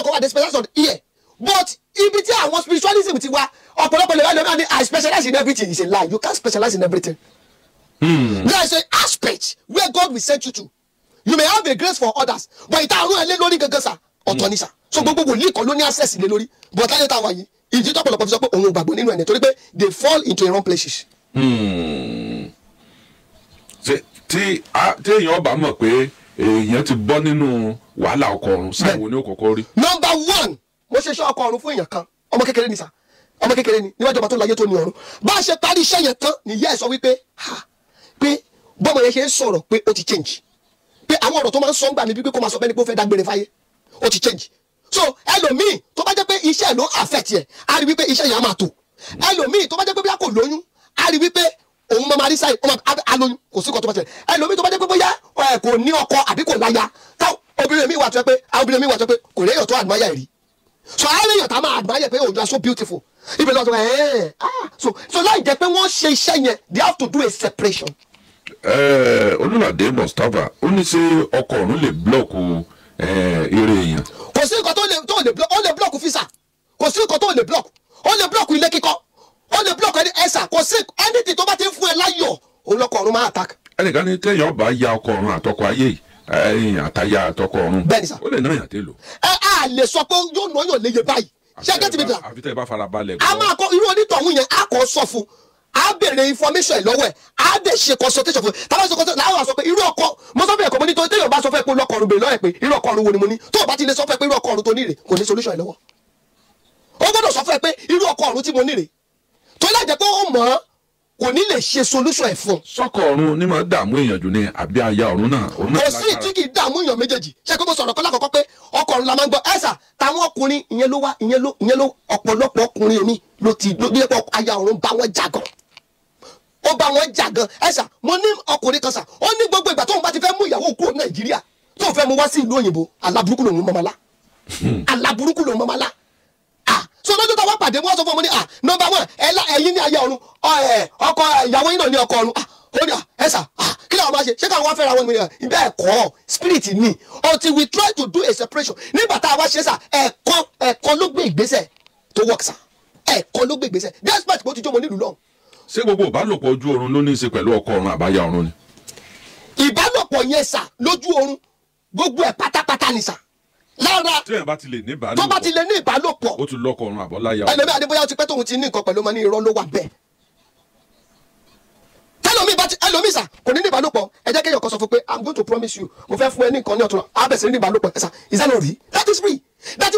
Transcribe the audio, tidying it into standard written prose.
doctor kan wà dé specialize on ear but ibi tí àwọn spiritualism ti wá ọ̀pọ̀lọpọ̀ lè wá lọ́wọ́ ní I specialize in everything is a lie you can't specialize in everything. There is an aspect where God will send you to. You may have a grace for others but ìta àrùn ẹ̀ lé lórí gangan sà ọ̀tọ̀ ni sà so gbogbo wòlíì kan ló ní access lé lórí but láyé tá a wà yìí ìdí tọ́pọ̀lọpọ̀ fi sọ pé òun ò gbàgbọ́ nínú ẹ̀ nítorí pé they fall into the wrong places. tí èèyàn bá mọ̀ pé èèyàn ti bọ́ nínú wàhálà ọkọ ọ̀run sáwọn ní òkòkò rí. Number one mo ṣe ṣe ọkọ ọ̀run fún èèyàn kan ọmọ kékeré ni sà ọmọ kékeré ni níwájú ọba tó láyé tó ní ọ̀run bá a ṣe parí iṣẹ́ yẹn tán nìyá ẹ̀ sọ wípé pé bọ́mọ yẹn ṣe ń sọ̀rọ̀ pé ó ti change pé àwọn ọ̀rọ̀ tó máa ń sọ ń gbà mí bí pé kó máa sọ bẹ́ẹ̀ ni pé ó fẹ́ dágbére fáyé ó ti change so ẹlòmíì tó bá jẹ́ pé iṣẹ́ ló affect yẹ á rí wípé iṣẹ́ yẹn á máa tò ẹlòmíì tó bá jẹ́ pé bí a kò lóyún á rí wípé òun máa rí sáì alóyún kò sí kan tó bá tẹ̀lé ẹlòmíì tó bá jẹ́ pé bóyá kò ní ọkọ àbí kò láya táwọn obìnrin mi wà tó yẹ pé àwọn obìnrin mi wà tó yẹ pé kò léyàn tó admire rí so àwọn èèyàn tá a máa admire pé oh you are so beautiful ibẹ̀ lọ́sọ̀ so láì jẹ́ pé wọ́n ṣe iṣẹ́ yẹn they have to do a separation. Olúnàdé Mustapha ó ní ṣé ọkọ ọ̀run lè blọọkù eré èèyàn. kò sí nǹkan tó lè blọọkù fisa kò sí nǹkan tó lè blọọkù ilé kíkọ́ ó lè blọọkù ẹni ẹ̀sà kò sí anything tó bá ti ń fún ẹ láyọ̀ òun lọkọ ọ̀run máa attack. ẹnìkan ní téèyàn bá ya ọkọ ọ̀run àtọkọ ayé yìí àtàyà àtọkọ ọ̀run ó lè náà yàn tẹ́ lò. a lè sọ pé yóò náà yàn léye báyìí ṣé ẹgẹ́ ti mi dà. àfi tẹ́ ẹ bá fara balẹ̀. a máa kọ irú onítọ̀hún yẹn a kò sọ fún a béèrè information ẹ lọ́wọ́ ẹ̀ a dẹ̀ ṣe consultation fún táwọn ṣe consultation láwọn sọ pé irú ọkọ mo sọ fún ẹ̀kọ́ mo ní tó téèyàn bá sọ fún ẹ pé lọ́kọ̀ ọ̀run bèrè lọ́wọ́ ẹ̀ pé irú ọkọ ọ̀run wo ni mo ní tó o bá ti lè sọ fún ẹ pé irú ọkọ ọ̀run tó ní rè kò ní solution ẹ lọ́wọ́ o gbọ́dọ̀ sọ fún ẹ pé irú ọkọ ọ̀run tí mo ní rè tó ilé ẹ̀jẹ̀ pé ó mọ̀ ọ́ kò ní lè ṣe solution ẹ̀ fún. sọkọ ọ̀run ni máa dààmú èèyàn jù ní àbí aya ọ̀run náà. kò sí tí kì í dààmú èèyàn méjèèjì ṣé kó mo sọ̀rọ̀ kọ́ lákọ̀ọ́kọ́ pé ọkọ ọ̀run la máa ń gbọ́ ẹ̀sà táwọn ọkùnrin ìyẹn ló ọ̀pọ̀lọpọ̀ ọkùnrin mi ló bí ẹ̀pọ̀ aya ọ̀run bá wọn jà gan ó bá wọn jà gan ẹ̀sà mo ní ọkùnrin kan sà ó ní gbogbo ìgbà tóun bá ti fẹ́ mú ìyàwó kúrò Nàìjíríà tóun fẹ́ mú wá sí ìlú òyìnbó aláburúkú lòun mọ́mọ́lá aláburúkú lòun mọ́mọ́lá so lọ́jọ́ tó wá pàdé wọ́n sọ fún ọmọ ní number one ẹ̀yin ní ayé ọ̀run ọkọ ìyàwó yín náà ní ọkọ ọ̀run ó ní ẹ̀sà kí làwọn máa ṣe ṣé káwọn wá fẹ́ra wọn nìyẹn ibẹ̀ ẹ̀kọ́ spirit ni until we try to do a separation nígbà tá a wá ṣe sà ẹ̀kọ́ ló gbé ìgbésẹ̀ tó work sà ẹ̀kọ́ ló gbé ìgbésẹ̀ despite bó ti jọmọ nílùú lọ́hùn. ṣé gbogbo ìbálòpọ̀ ojú oorun ló ní í ṣe pẹ̀lú ọkọ ọ̀run àbáyá ọ̀run ni. ìbálòpọ̀ yẹn sà lójú oorun gbogbo ẹ̀ pátápátá ni sà lára tí ẹ̀ bá ti lè ní ìbálòpọ̀ tó bá ti lè ní ìbálòpọ̀ ó ti lọ́kọ ọ̀run àbọ̀láyà. ẹlẹ́mí adébóyá ti pẹ́ tóun ti ní nǹkan pẹ̀lú ọmọ ní irọ́ ló wà bẹ́ẹ̀ ẹlòmí sà kò ní ní ìbálòpọ̀ ẹ jẹ́ kéèyàn kan sọ fún pé I'm going to promise you mo fẹ́ fún ẹ ní nǹkan ní ọ̀tún abẹ́sẹ̀ ní ìbálòpọ̀ ẹ̀sà is that not real that is free that